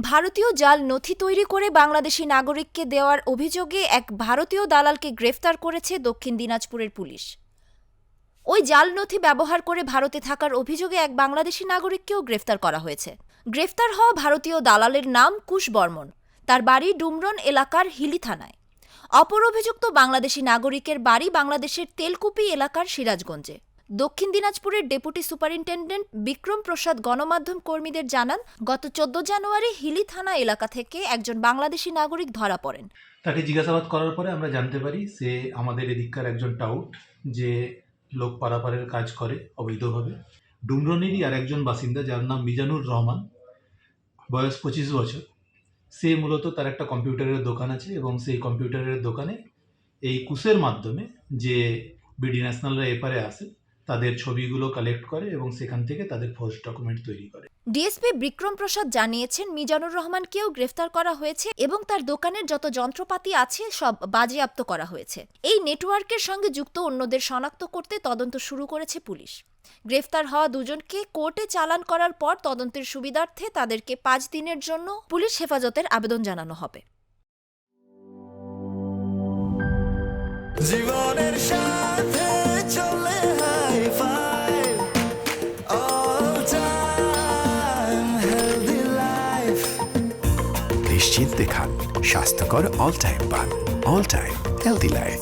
ভারতীয় জাল নথি তৈরি করে বাংলাদেশি নাগরিককে দেওয়ার অভিযোগে এক ভারতীয় দালালকে গ্রেফতার করেছে দক্ষিণ দিনাজপুরের পুলিশ। ওই জাল নথি ব্যবহার করে ভারতে থাকার অভিযোগে এক বাংলাদেশি নাগরিককেও গ্রেফতার করা হয়েছে। গ্রেফতার হওয়া ভারতীয় দালালের নাম কুশ বর্মন। তার বাড়ি ডুমরন এলাকার হিলি থানায়। অপর অভিযুক্ত বাংলাদেশি নাগরিকের বাড়ি বাংলাদেশের তেলকুপি এলাকার সিরাজগঞ্জে। দক্ষিণ দিনাজপুরের ডেপুটি সুপারিনটেন্ডেন্ট বিক্রম প্রসাদ গণমাধ্যম কর্মীদের জানান, গত 14 জানুয়ারি হিলি থানা এলাকা থেকে একজন বাংলাদেশি নাগরিক ধরা পড়েন। তাকে জিজ্ঞাসাবাদ করার পরে আমরা জানতে পারি সে আমাদের এদিককার একজন টাউট, যে লোক পারাপারের কাজ করে অবৈধভাবে। ডুমরনেরই আর একজন বাসিন্দা যার নাম মিজানুর রহমান, বয়স 25 বছর। সে মূলত তার একটা কম্পিউটারের দোকান আছে এবং সেই কম্পিউটারের দোকানে এই কুশের মাধ্যমে যে বিডি ন্যাশনালরা এপারে আসে তাদের ছবিগুলো কালেক্ট করে এবং সেখান থেকে তাদের ফলস ডকুমেন্ট তৈরি করে। ডিএসপি বিক্রম প্রসাদ জানিয়েছেন, মিজানুর রহমানকেও গ্রেফতার করা হয়েছে এবং তার দোকানের যত যন্ত্রপাতি আছে সব বাজেয়াপ্ত করা হয়েছে। এই নেটওয়ার্কের সঙ্গে যুক্ত অন্যদের শনাক্ত করতে তদন্ত শুরু করেছে পুলিশ। গ্রেফতার হওয়া দুজনকে কোর্টে চালান করার পর তদন্তের সুবিধার্থে তাদেরকে 5 দিনের জন্য পুলিশ হেফাজতের আবেদন জানানো হবে। জীবনের সাথে চলে hi fi all time healthy life. নিশ্চিন্তে খান স্বাস্থ্যকর অল টাইম পান। All time healthy life.